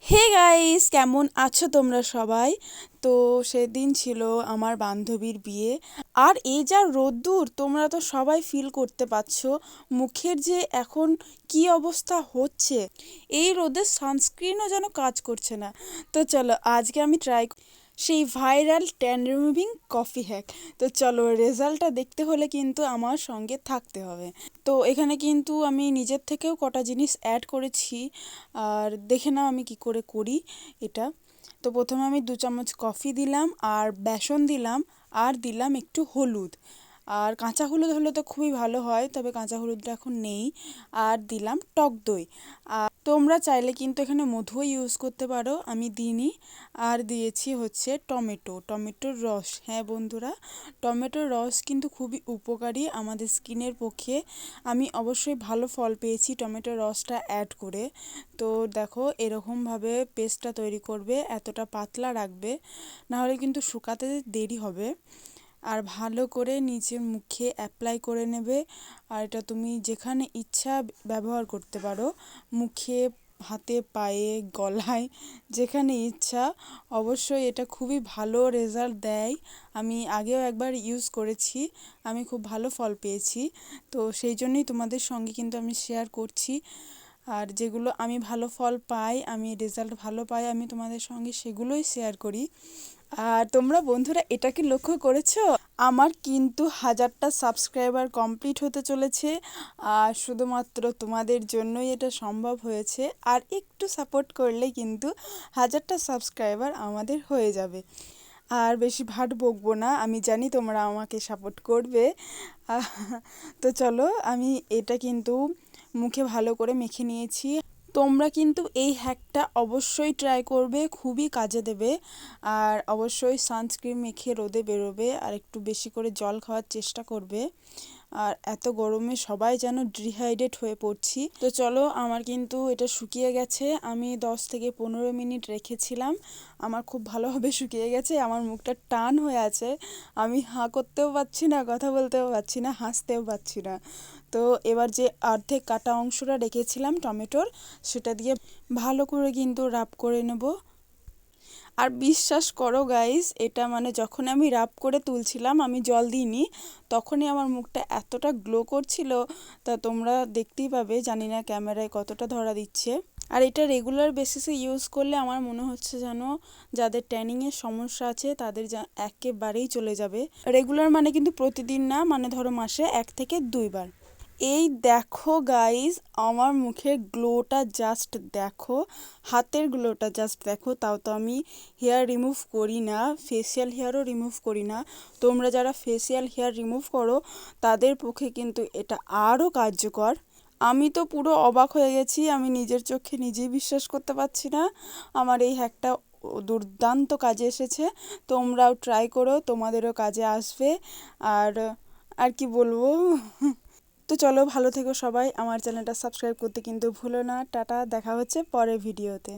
Hey guys, কেমন আছো তোমরা সবাই? তো সেদিন ছিল আমার বান্ধবীর বিয়ে। আর এই যা রোদ্দুর, তোমরা তো সবাই ফিল করতে পারছো মুখের যে এখন কি অবস্থা হচ্ছে। এই রোদে সানস্ক্রিনও যেন কাজ করছে না। তো চলো আজকে আমি ট্রাই সেই viral tan removing coffee hack. তো চলো রেজাল্টটা দেখতে হলে কিন্তু আমার সঙ্গে থাকতে হবে। তো এখানে কিন্তু আমি নিজের থেকেও কটা জিনিস অ্যাড করেছি, আর দেখে নাও আমি কি করে করি এটা। তো প্রথমে আমি 2 চামচ কফি দিলাম, আর বেসন দিলাম, আর দিলাম একটু হলুদ। আর কাঁচা হলুদ হলে তো খুবই ভালো হয়, তবে কাঁচা হলুদটা এখন নেই। আর দিলাম টক দই। আর তোমরা চাইলে কিন্তু এখানে মধুও ইউজ করতে পারো, আমি দিইনি। আর দিয়েছি হচ্ছে টমেটোর রস। হ্যাঁ বন্ধুরা, টমেটোর রস কিন্তু খুবই উপকারী আমাদের স্কিনের পক্ষে। আমি অবশ্যই ভালো ফল পেয়েছি টমেটোর রসটা অ্যাড করে। তো দেখো এরকমভাবে পেস্টটা তৈরি করবে, এতটা পাতলা রাখবে, নাহলে কিন্তু শুকাতে দেরি হবে। আর ভালো করে নিজের মুখে অ্যাপ্লাই করে নেবে। আর এটা তুমি যেখানে ইচ্ছা ব্যবহার করতে পারো, মুখে, হাতে, পায়ে, গলায়, যেখানে ইচ্ছা। অবশ্যই এটা খুবই ভালো রেজাল্ট দেয়। আমি আগেও একবার ইউজ করেছি, আমি খুব ভালো ফল পেয়েছি। তো সেই জন্যই তোমাদের সঙ্গে কিন্তু আমি শেয়ার করছি। আর যেগুলো আমি ভালো ফল পাই, আমি রেজাল্ট ভালো পাই, আমি তোমাদের সঙ্গে সেগুলোই শেয়ার করি। আর তোমরা বন্ধুরা এটা কি লক্ষ্য করেছো, আমার কিন্তু 1000টা সাবস্ক্রাইবার কমপ্লিট হতে চলেছে। আর শুধুমাত্র তোমাদের জন্যই এটা সম্ভব হয়েছে। আর একটু সাপোর্ট করলে কিন্তু 1000টা সাবস্ক্রাইবার আমাদের হয়ে যাবে। আর বেশি ভাট বকবো না, আমি জানি তোমরা আমাকে সাপোর্ট করবে। আহ, তো চলো আমি এটা কিন্তু মুখে ভালো করে মেখে নিয়েছি। তোমরা কিন্তু এই হ্যাকটা অবশ্যই ট্রাই করবে, খুবই কাজে দেবে। আর অবশ্যই সানস্ক্রিন মেখে রোদে বেরোবে, আর একটু বেশি করে জল খাওয়ার চেষ্টা করবে। আর এত গরমে সবাই যেন ডিহাইড্রেট হয়ে পড়ছি। তো চলো আমার কিন্তু এটা শুকিয়ে গেছে, আমি 10 থেকে 15 মিনিট রেখেছিলাম। আমার খুব ভালোভাবে শুকিয়ে গেছে, আমার মুখটা টান হয়ে আছে। আমি হাঁ করতেও পারছি না, কথা বলতেও পারছি না, হাসতেও পারছি না। তো এবার যে অর্ধেক কাটা অংশটা রেখেছিলাম টমেটোর, সেটা দিয়ে ভালো করে কিন্তু রাব করে নেব। আর বিশ্বাস করো গাইস, এটা মানে যখন আমি রাব করে তুলছিলাম, আমি জল দিইনি, তখনই আমার মুখটা এতটা গ্লো করছিল। তা তোমরা দেখতেই পাবে, জানি না ক্যামেরায় কতটা ধরা দিচ্ছে। আর এটা রেগুলার বেসিসে ইউজ করলে আমার মনে হচ্ছে যেন যাদের ট্যানিংয়ের সমস্যা আছে তাদের একেবারেই চলে যাবে। রেগুলার মানে কিন্তু প্রতিদিন না, মানে ধরো মাসে 1 থেকে 2 বার। এই দেখো গাইস, আমার মুখের গ্লোটা জাস্ট দেখো, হাতের গ্লোটা জাস্ট দেখো। তাও তো আমি হেয়ার রিমুভ করি না, ফেসিয়াল হেয়ারও রিমুভ করি না। তোমরা যারা ফেসিয়াল হেয়ার রিমুভ করো তাদের পক্ষে কিন্তু এটা আরও কার্যকর। আমি তো পুরো অবাক হয়ে গেছি, আমি নিজের চোখে নিজেই বিশ্বাস করতে পারছি না। আমার এই হ্যাকটা দুর্দান্ত কাজে এসেছে। তোমরাও ট্রাই করো, তোমাদেরও কাজে আসবে। আর আর কি বলবো। তো চলো ভালো থেকো সবাই, আমার চ্যানেলটা সাবস্ক্রাইব করতে কিন্তু ভুলো না। টাটা, দেখা হচ্ছে পরের ভিডিওতে।